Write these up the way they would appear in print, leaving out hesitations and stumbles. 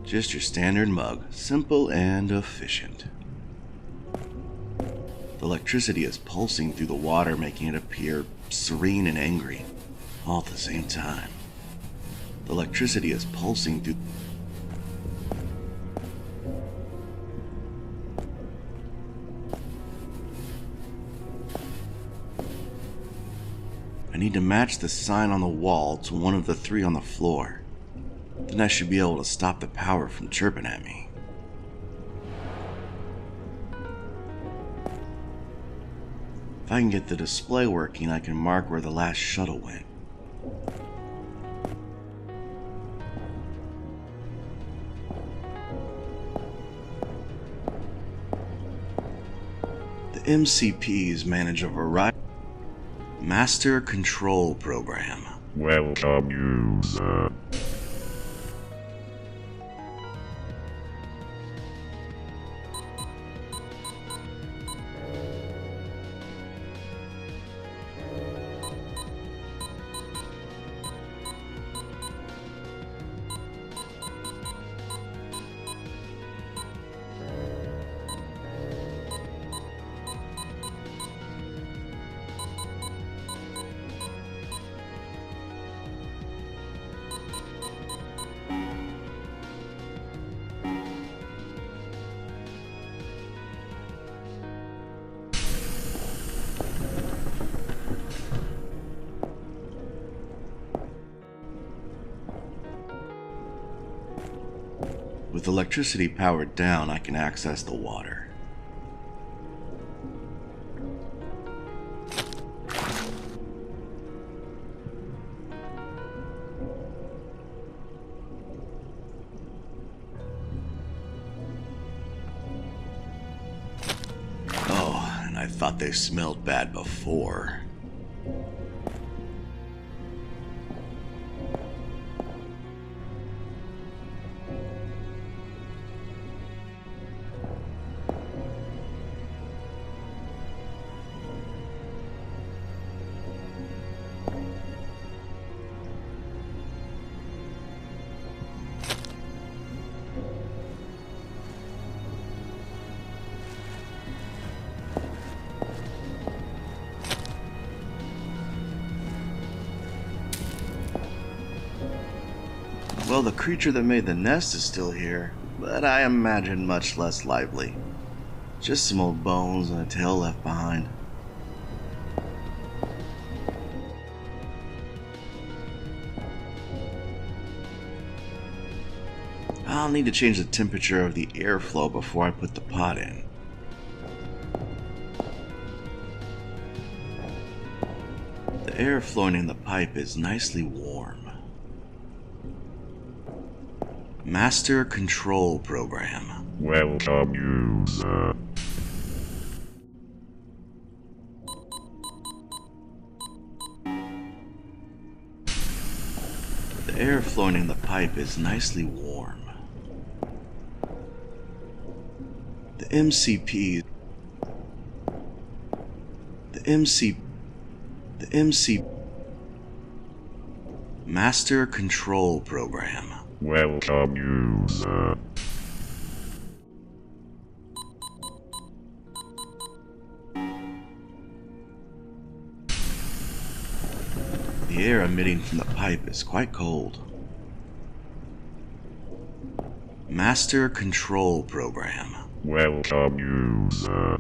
Just your standard mug, simple and efficient. The electricity is pulsing through the water, making it appear serene and angry, all at the same time. The electricity is pulsing through... I need to match the sign on the wall to one of the three on the floor. Then I should be able to stop the power from chirping at me. If I can get the display working, I can mark where the last shuttle went. The MCPs manage a variety Master Control Program. Welcome, user. With electricity powered down, I can access the water. Oh, and I thought they smelled bad before. Well, the creature that made the nest is still here, but I imagine much less lively. Just some old bones and a tail left behind. I'll need to change the temperature of the airflow before I put the pot in. The air flowing in the pipe is nicely warm. Master Control Program. Welcome, user. The air flowing in the pipe is nicely warm. The MCP... Master Control Program. Welcome, user. The air emitting from the pipe is quite cold. Master Control Program. Welcome, user.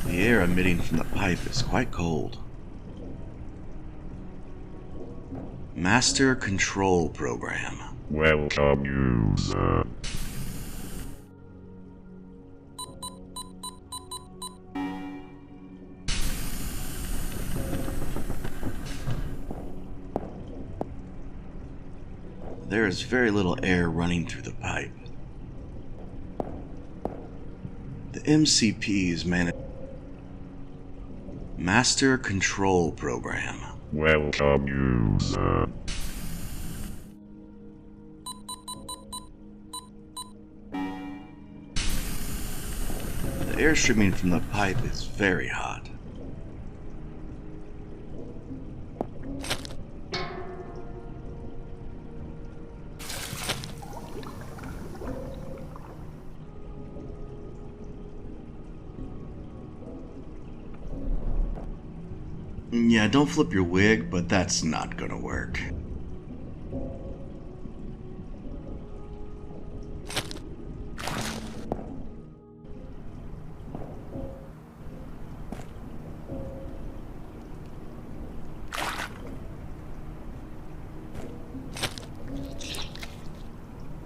The air emitting from the pipe is quite cold. Master Control Program. Welcome, user. There is very little air running through the pipe. The MCPs manage Master Control Program. Welcome, user. The air streaming from the pipe is very hot. Yeah, don't flip your wig, but that's not gonna work.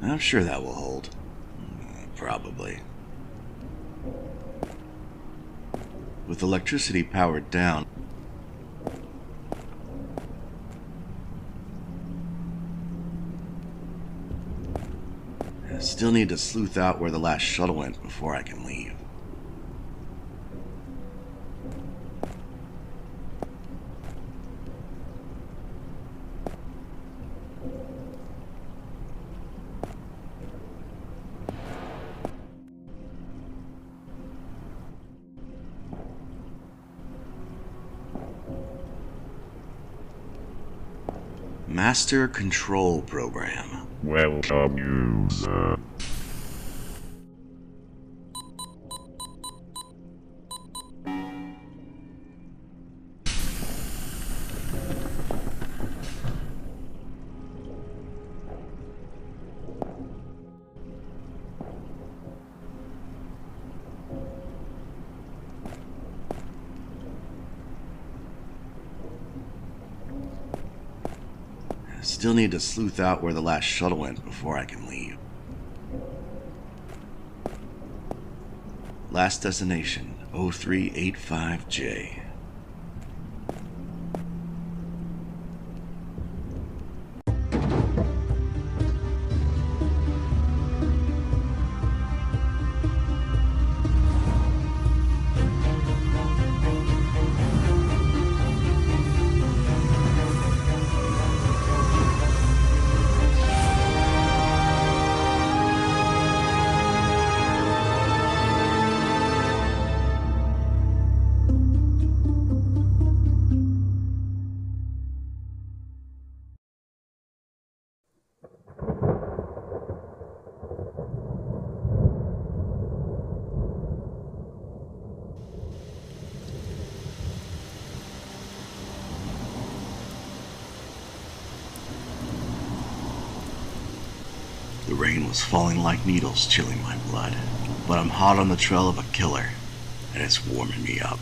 I'm sure that will hold. Probably. With electricity powered down, I still need to sleuth out where the last shuttle went before I can leave. Master Control Program. Welcome, user. Still need to sleuth out where the last shuttle went before I can leave. Last destination, 0385J. The rain was falling like needles, chilling my blood. But I'm hot on the trail of a killer, and it's warming me up.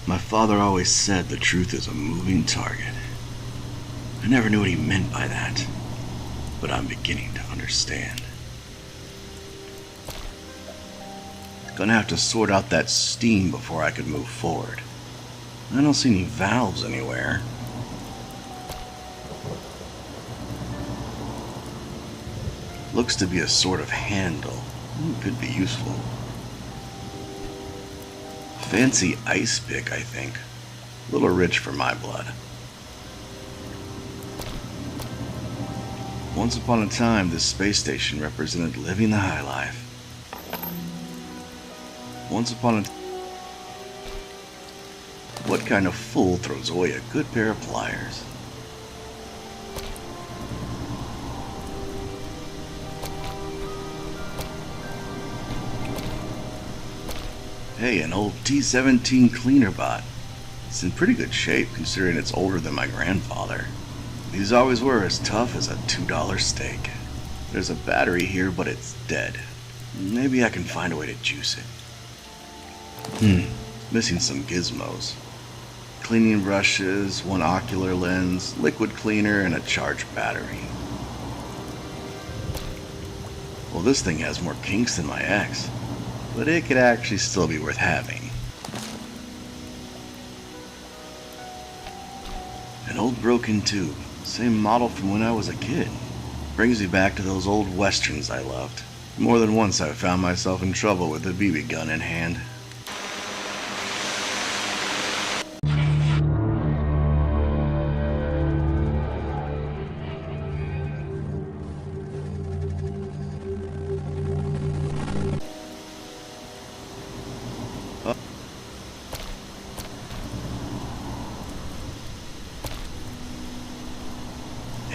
My father always said the truth is a moving target. I never knew what he meant by that, but I'm beginning to understand. Gonna have to sort out that steam before I can move forward. I don't see any valves anywhere. Looks to be a sort of handle. Could be useful. Fancy ice pick, I think. A little rich for my blood. Once upon a time, this space station represented living the high life. Once upon a time, what kind of fool throws away a good pair of pliers? Hey, an old T-17 cleaner bot. It's in pretty good shape considering it's older than my grandfather. These always were as tough as a $2 steak. There's a battery here, but it's dead. Maybe I can find a way to juice it. Missing some gizmos. Cleaning brushes, one ocular lens, liquid cleaner, and a charged battery. Well, this thing has more kinks than my ex, but it could actually still be worth having. An old broken tube, same model from when I was a kid. Brings me back to those old westerns I loved. More than once I've found myself in trouble with a BB gun in hand.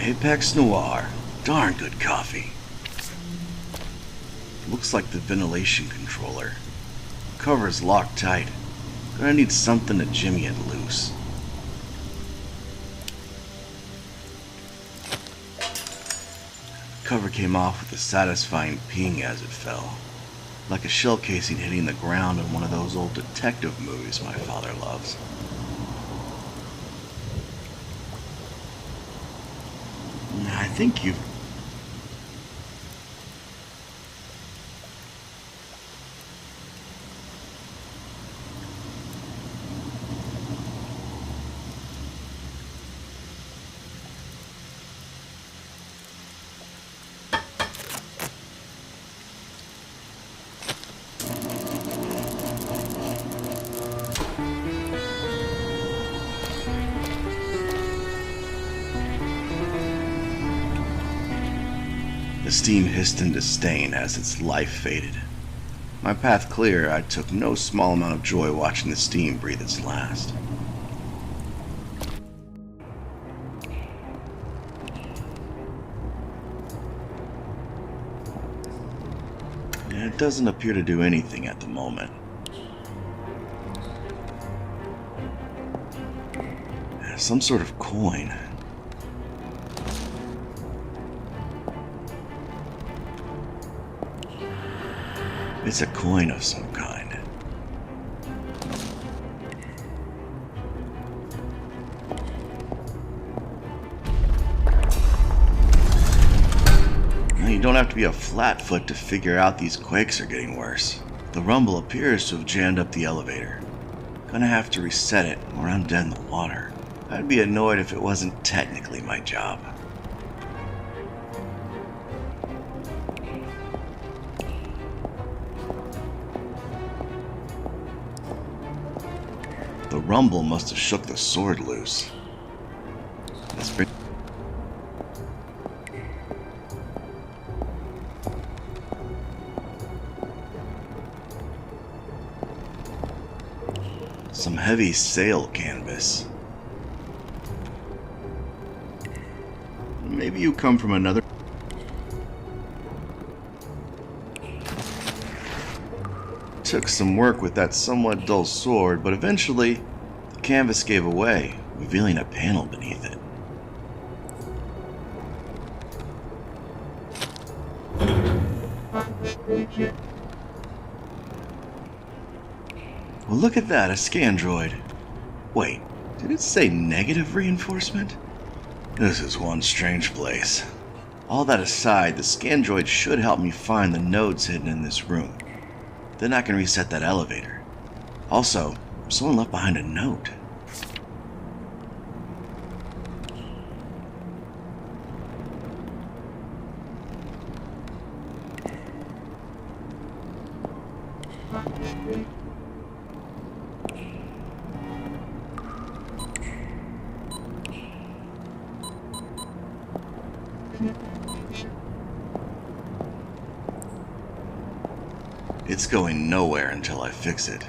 Apex Noir. Darn good coffee. Looks like the ventilation controller. Cover's locked tight. Gonna need something to jimmy it loose. cover came off with a satisfying ping as it fell, like a shell casing hitting the ground in one of those old detective movies my father loves. I think you've... The steam hissed in disdain as its life faded. My path clear, I took no small amount of joy watching the steam breathe its last. It doesn't appear to do anything at the moment. Some sort of coin. It's a coin of some kind. Now, you don't have to be a flatfoot to figure out these quakes are getting worse. The rumble appears to have jammed up the elevator. Gonna have to reset it or I'm dead in the water. I'd be annoyed if it wasn't technically my job. The rumble must have shook the sword loose. Let's bring... some heavy sail canvas. Maybe you come from another... Took some work with that somewhat dull sword, but eventually the canvas gave away, revealing a panel beneath it. Well, look at that, a scan droid. Wait, did it say negative reinforcement? This is one strange place. All that aside, the scan droid should help me find the nodes hidden in this room. Then I can reset that elevator. Also, someone left behind a note. It's going nowhere until I fix it.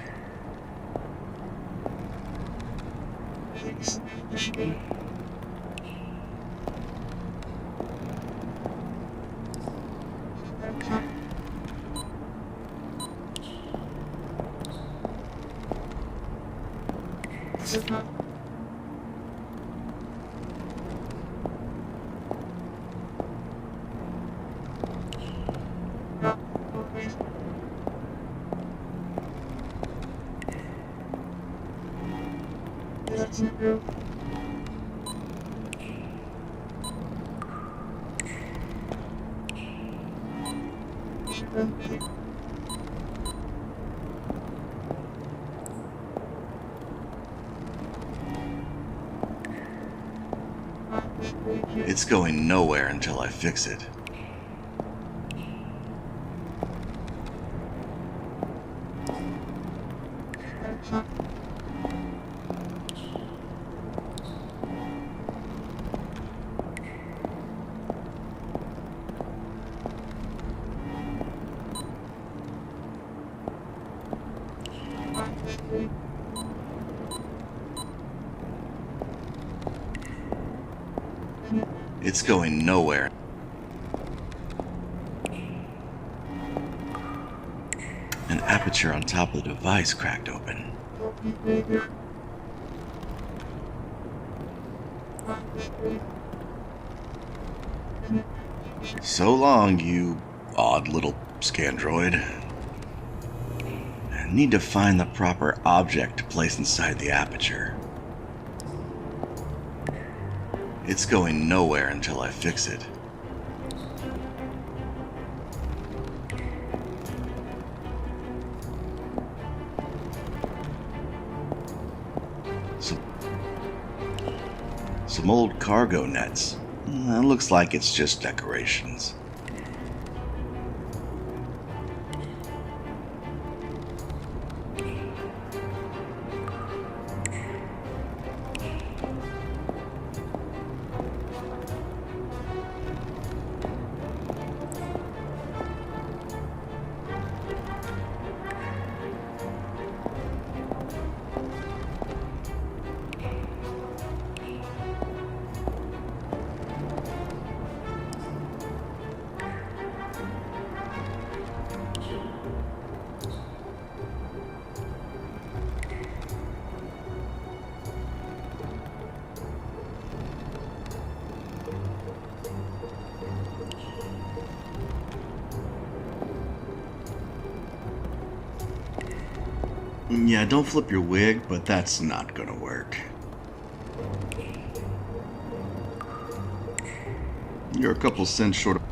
It's going nowhere until I fix it. It's going nowhere. An aperture on top of the device cracked open. So long, you odd little scandroid. I need to find the proper object to place inside the aperture. It's going nowhere until I fix it. Some old cargo nets. It looks like it's just decorations. Yeah, don't flip your wig, but that's not gonna work. You're a couple cents short of...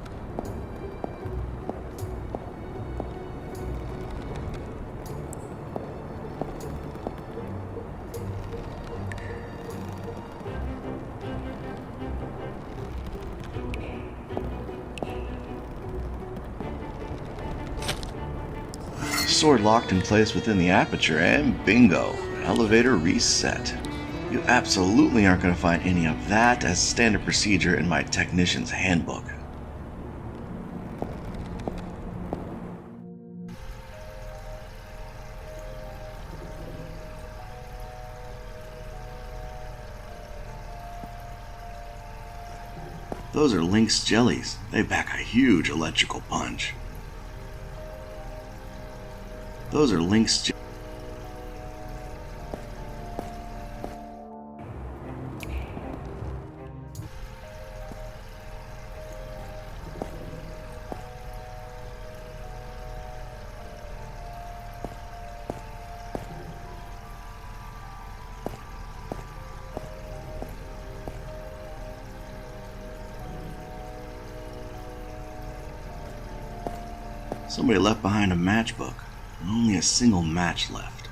Sword locked in place within the aperture, and bingo, elevator reset. You absolutely aren't going to find any of that as standard procedure in my technician's handbook. Those are Lynx jellies. They pack a huge electrical punch. Those are Lynx jellies. Somebody left behind a matchbook. Only a single match left.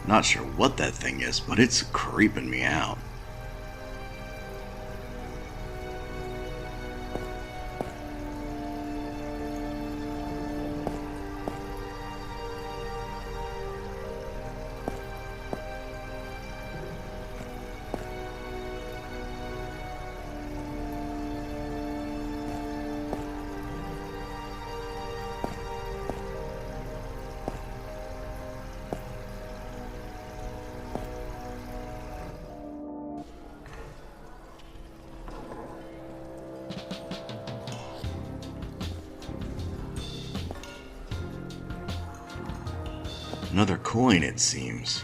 Not sure what that thing is, but it's creeping me out. Another coin, it seems.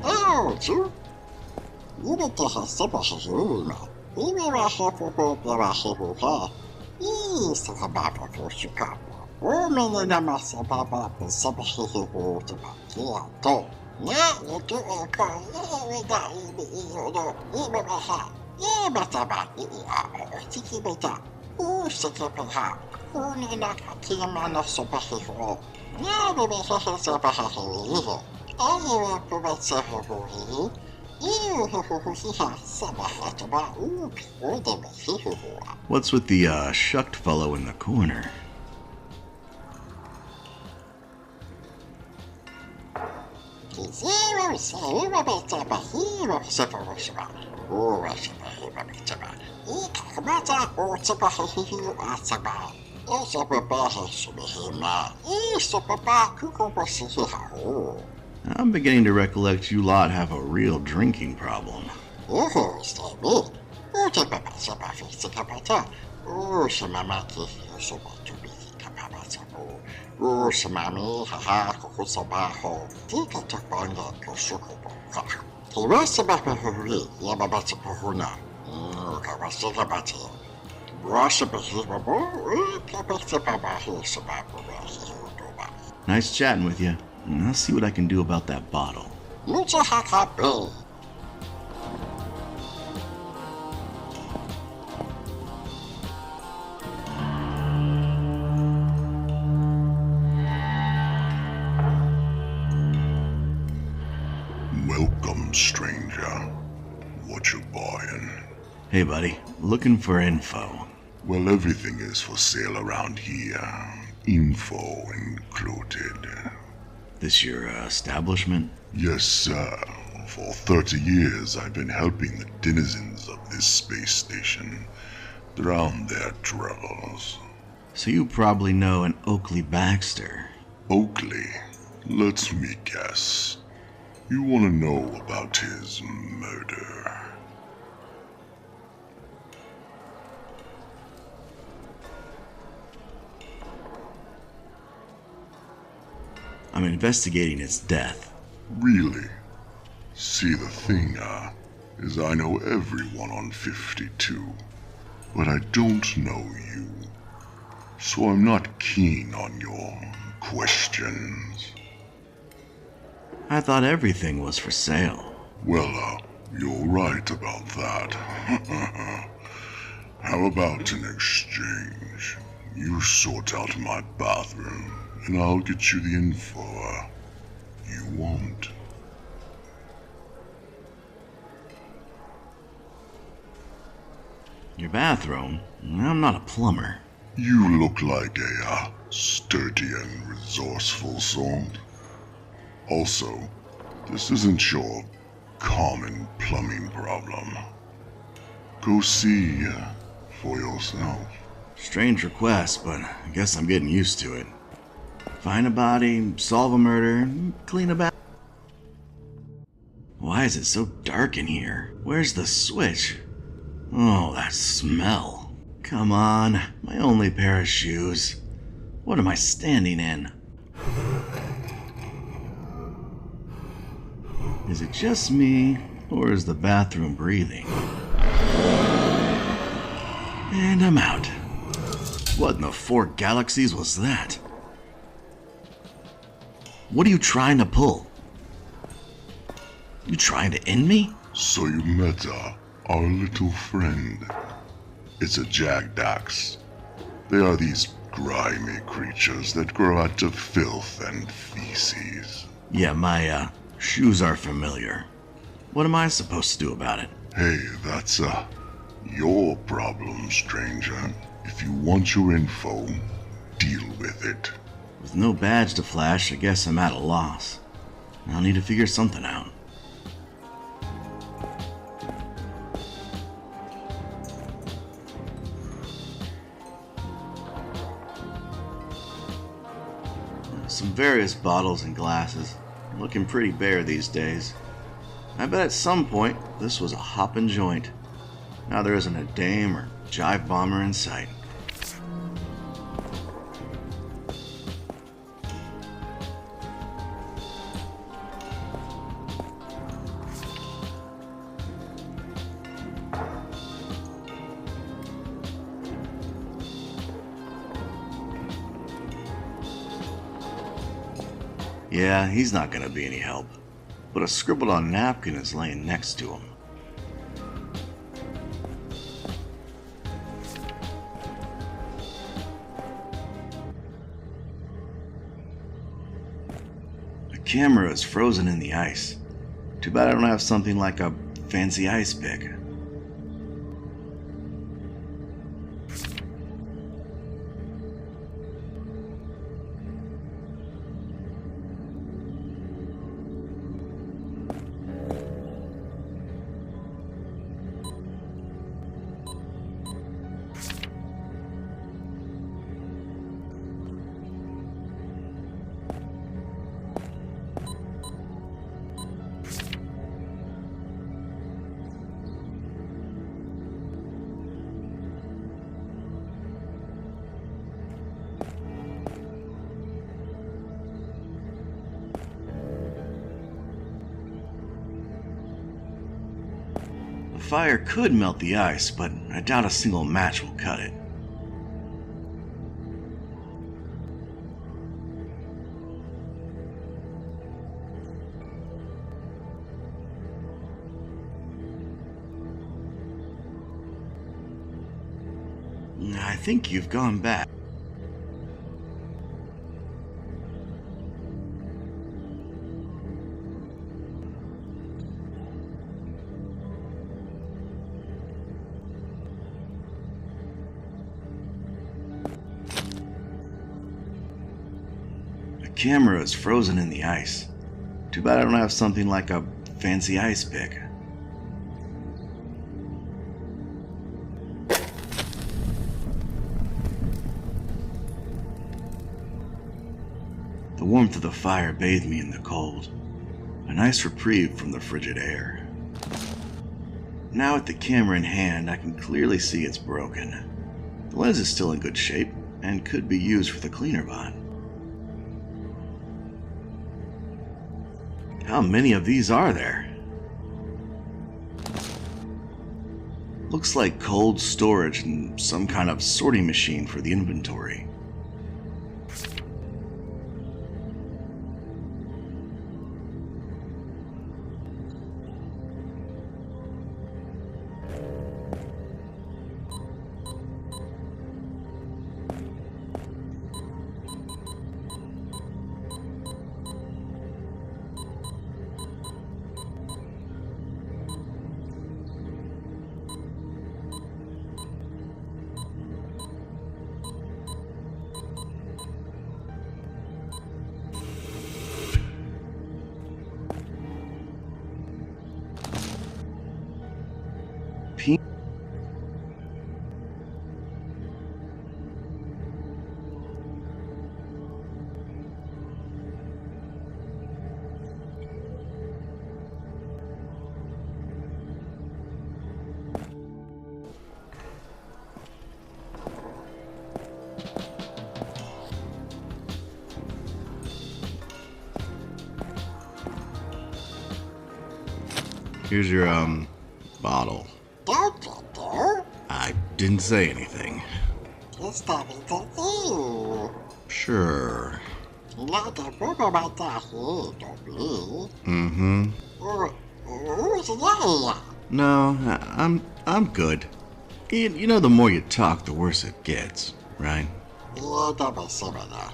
Oh, you need to have some of you. You will have to go to a hero here. Yes, the map of Chicago. Oh, many numbers about the subhero to my here. Now you do a call. You die in the ear. You will have. You must have a sticky beta. Oh, sticky beta. Only not a team man of superhero. Now we will have a superhero. I will provide superhero. What's with the shucked fellow in the corner? Esse bebê ressurgirá. Isso, bebê, que conseguirá. I'm beginning to recollect you lot have a real drinking problem. Sabe? O que bebê se vai ficar para o chamama que eu sou muito fica para o chamame, haha, com o barro, fica tocando com o suco. Que você vai percorrer e a bebê se porruna. Que você vai bater. Você precisa bom e que você vai barrer isso vai por Nice chatting with you. I'll see what I can do about that bottle. muito happy. Welcome, stranger. What you buying? Hey, buddy. Looking for info. Well, everything is for sale around here. Info included. This your establishment? Yes, sir. For 30 years, I've been helping the denizens of this space station drown their troubles. So you probably know an Oakley Baxter. Oakley, let me guess. You want to know about his murder? I'm investigating its death. Really? See, the thing, is I know everyone on 52, but I don't know you. So I'm not keen on your questions. I thought everything was for sale. Well, you're right about that. How about an exchange? You sort out my bathroom, and I'll get you the info you want. Your bathroom? I'm not a plumber. You look like a sturdy and resourceful sort. Also, this isn't your common plumbing problem. Go see for yourself. Strange request, but I guess I'm getting used to it. Find a body, solve a murder, clean a bath. Why is it so dark in here? Where's the switch? Oh, that smell. Come on, my only pair of shoes. What am I standing in? Is it just me, or is the bathroom breathing? And I'm out. What in the 4 galaxies was that? What are you trying to pull? You trying to end me? So you met our little friend. It's a jagdax. They are these grimy creatures that grow out of filth and feces. Yeah, my shoes are familiar. What am I supposed to do about it? Hey, that's your problem, stranger. If you want your info, deal with it. With no badge to flash, I guess I'm at a loss. I'll need to figure something out. Some various bottles and glasses. Looking pretty bare these days. I bet at some point this was a hoppin' joint. Now there isn't a dame or jive bomber in sight. Yeah, he's not gonna be any help. But a scribbled on napkin is laying next to him. The camera is frozen in the ice. Too bad I don't have something like a fancy ice pick. The fire could melt the ice, but I doubt a single match will cut it. I think you've gone back. The camera is frozen in the ice. Too bad I don't have something like a fancy ice pick. The warmth of the fire bathed me in the cold, a nice reprieve from the frigid air. Now with the camera in hand, I can clearly see it's broken. The lens is still in good shape and could be used with a cleaner bot. How many of these are there? Looks like cold storage and some kind of sorting machine for the inventory. Here's your, bottle. Don't you do? I didn't say anything. It's starting to do. Sure. Not a boomer about that here, don't be. Mm-hmm. Who's that? No, I'm good. You know, the more you talk, the worse it gets, right? Yeah, don't be similar.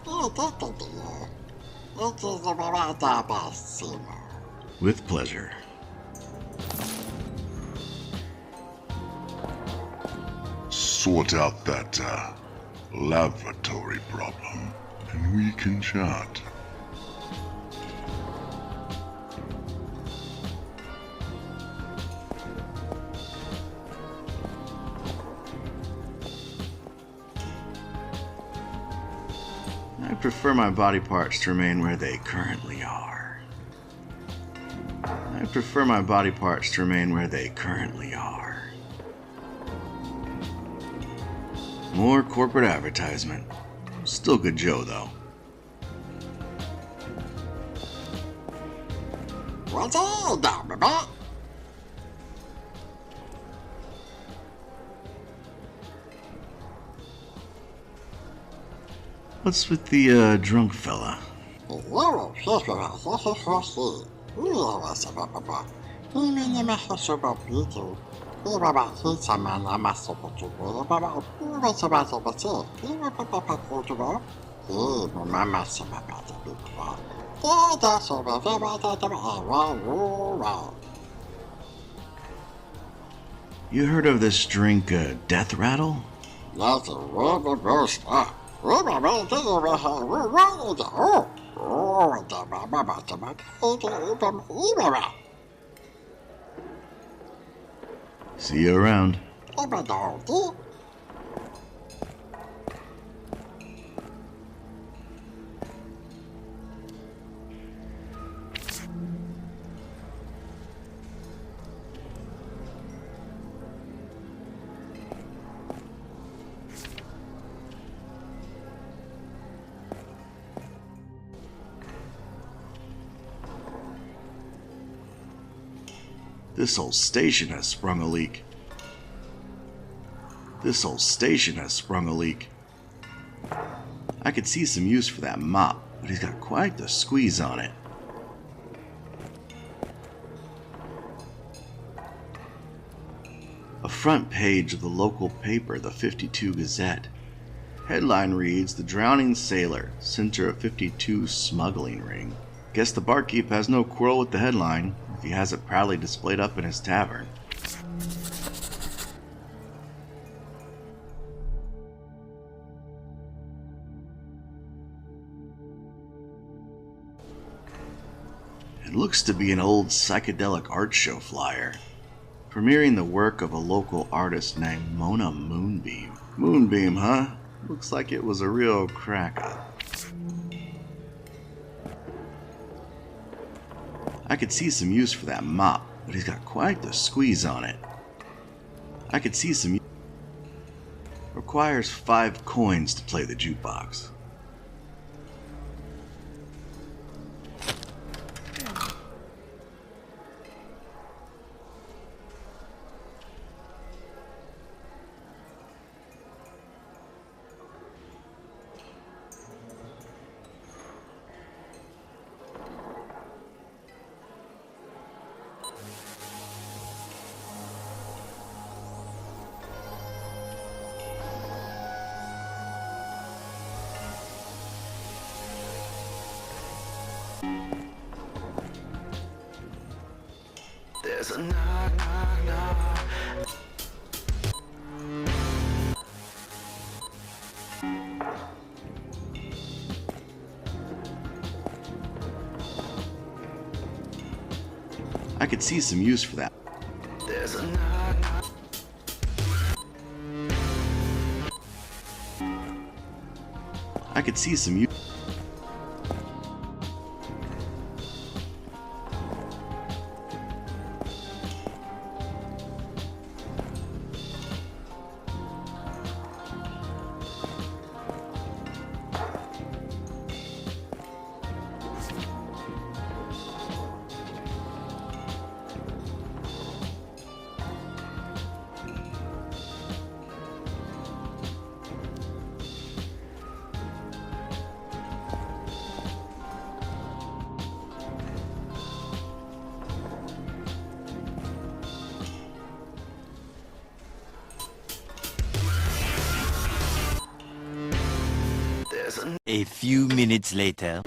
Yeah, don't do you. It is about that best similar. With pleasure. Sort out that, lavatory problem, and we can chat. I prefer my body parts to remain where they currently are. I prefer my body parts to remain where they currently are. More corporate advertisement. Still good Joe, though. What's all that, baby? What's with the, drunk fella? You heard of this drink, death rattle? That's a really good stuff. See you around. This whole station has sprung a leak. This whole station has sprung a leak. I could see some use for that mop, but he's got quite the squeeze on it. A front page of the local paper, the 52 Gazette. Headline reads, "The Drowning Sailor, Center of 52 Smuggling Ring." Guess the barkeep has no quarrel with the headline, if he has it proudly displayed up in his tavern. It looks to be an old psychedelic art show flyer, premiering the work of a local artist named Mona Moonbeam. Moonbeam, huh? Looks like it was a real cracker. I could see some use for that mop, but he's got quite the squeeze on it. I could see some... Requires 5 coins to play the jukebox. There's a knock, knock, knock. I could see some use for that. There's a knock, knock. I could see some use. A few minutes later.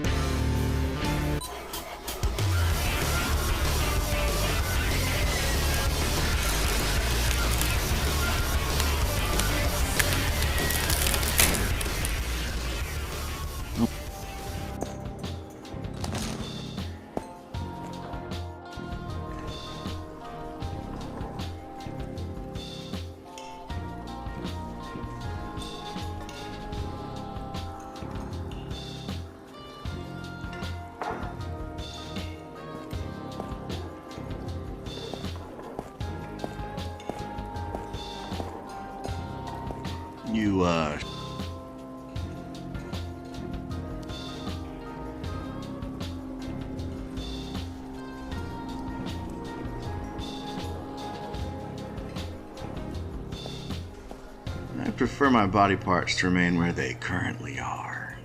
I prefer my body parts to remain where they currently are.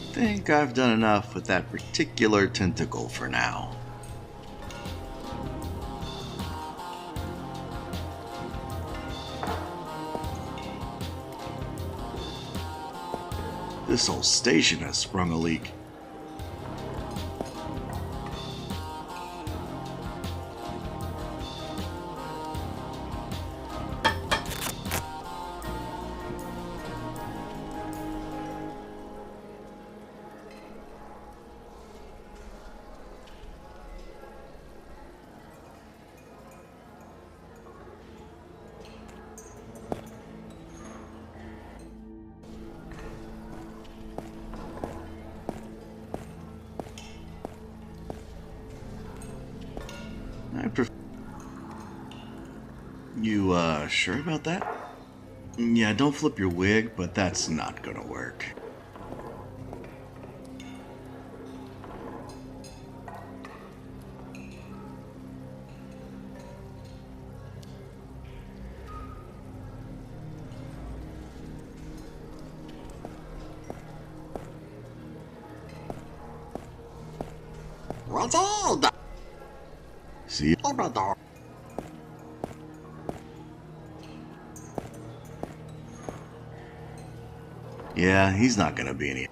I think I've done enough with that particular tentacle for now. This whole station has sprung a leak. You, sure about that? Yeah, don't flip your wig, but that's not gonna work. What's all that? See? Yeah, he's not gonna be any.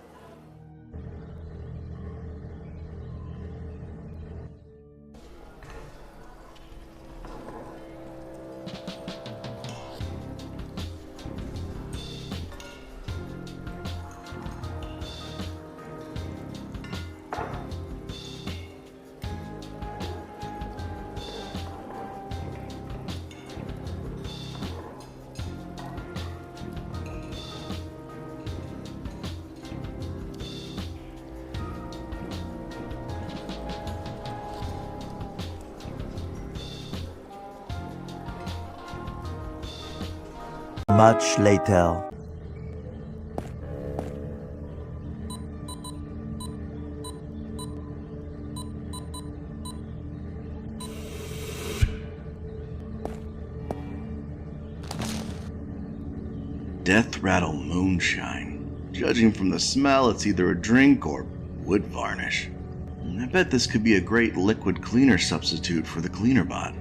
Much later. Death Rattle Moonshine. Judging from the smell, it's either a drink or wood varnish. I bet this could be a great liquid cleaner substitute for the cleaner bot.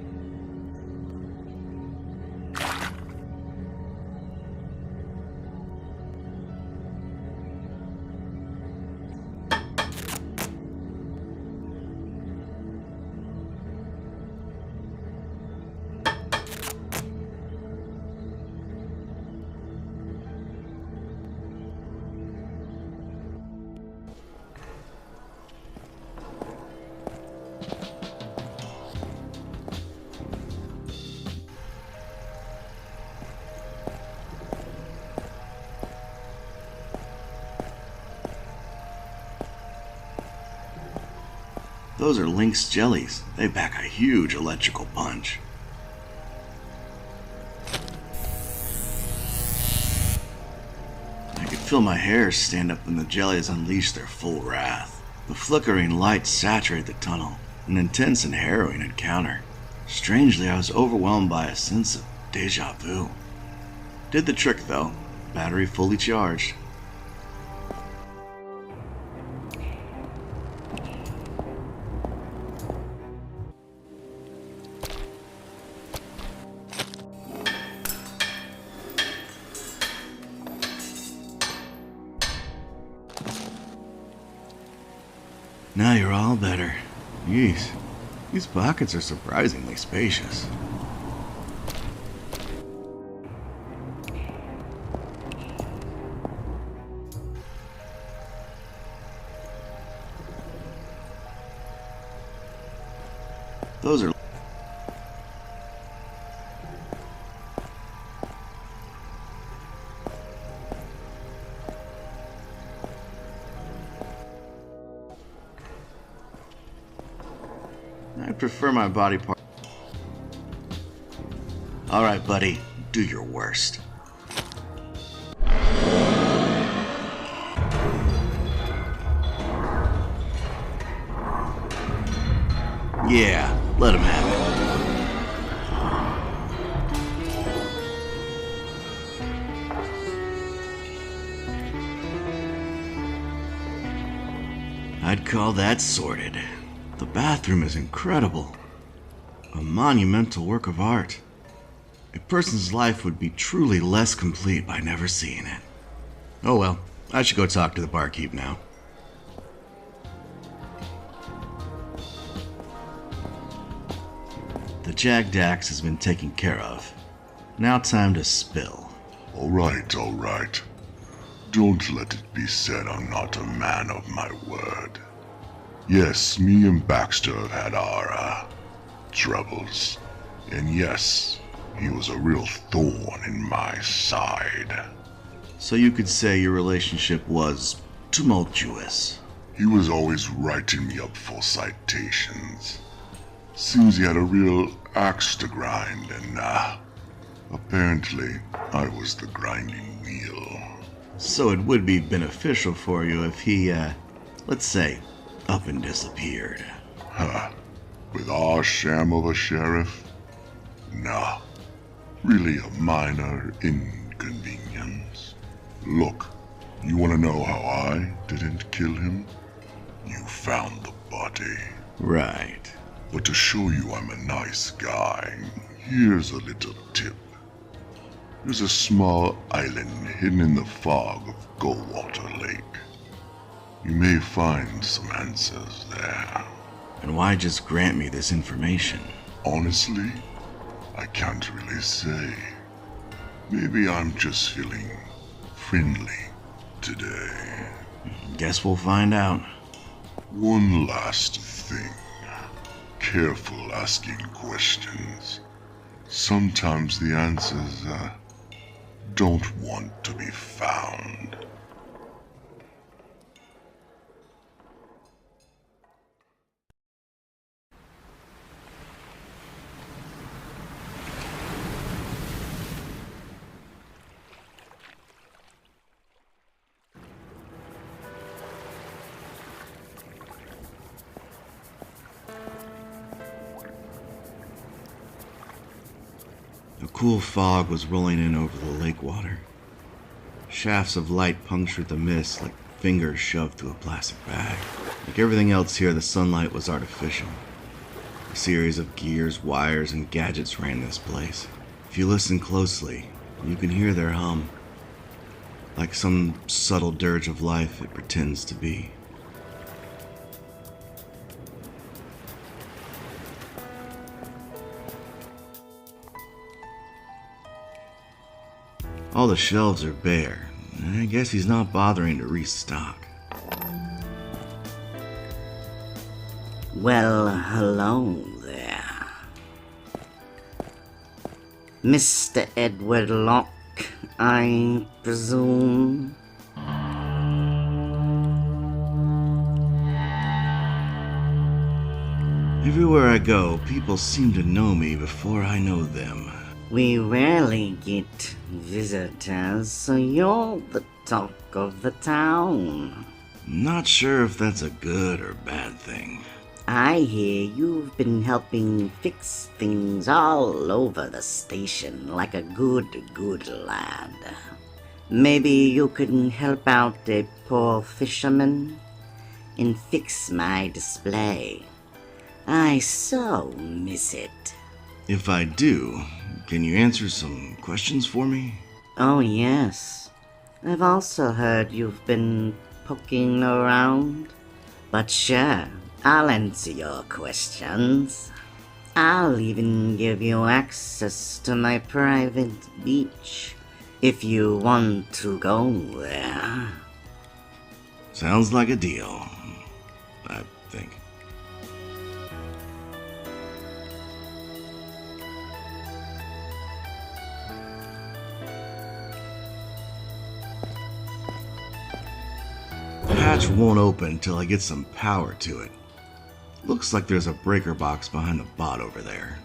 Those are Lynx jellies. They pack a huge electrical punch. I could feel my hair stand up when the jellies unleash their full wrath. The flickering lights saturate the tunnel, an intense and harrowing encounter. Strangely, I was overwhelmed by a sense of deja vu. Did the trick though. Battery fully charged. Now you're all better. Jeez, these pockets are surprisingly spacious. Those are... I prefer my body part. Alright, buddy, do your worst. Yeah, let him have it. I'd call that sorted. The bathroom is incredible. A monumental work of art. A person's life would be truly less complete by never seeing it. Oh well, I should go talk to the barkeep now. The Jag Dax has been taken care of. Now time to spill. All right. Don't let it be said I'm not a man of my word. Yes, me and Baxter have had our, troubles. And yes, he was a real thorn in my side. So you could say your relationship was tumultuous. He was always writing me up for citations. Seems he had a real axe to grind, and, Apparently, I was the grinding wheel. So it would be beneficial for you if he, let's say, up and disappeared. Ha! With our sham of a sheriff? Nah. Really a minor inconvenience. Look, you wanna know how I didn't kill him? You found the body. Right. But to show you I'm a nice guy, here's a little tip. There's a small island hidden in the fog of Goldwater Lake. You may find some answers there. And why just grant me this information? Honestly, I can't really say. Maybe I'm just feeling friendly today. Guess we'll find out. One last thing. Careful asking questions. Sometimes the answers, don't want to be found. A cool fog was rolling in over the lake water. Shafts of light punctured the mist like fingers shoved through a plastic bag. Like everything else here, the sunlight was artificial. A series of gears, wires, and gadgets ran this place. If you listen closely, you can hear their hum. Like some subtle dirge of life it pretends to be. All the shelves are bare. I guess he's not bothering to restock. Well, hello there. Mr. Edward Locke, I presume? Everywhere I go, people seem to know me before I know them. We rarely get visitors, so you're the talk of the town. Not sure if that's a good or bad thing. I hear you've been helping fix things all over the station like a good lad. Maybe you can help out a poor fisherman and fix my display. I so miss it. If I do, can you answer some questions for me? Oh yes. I've also heard you've been poking around. But sure, I'll answer your questions. I'll even give you access to my private beach if you want to go there. Sounds like a deal, I think. The hatch won't open until I get some power to it. Looks like there's a breaker box behind the bot over there.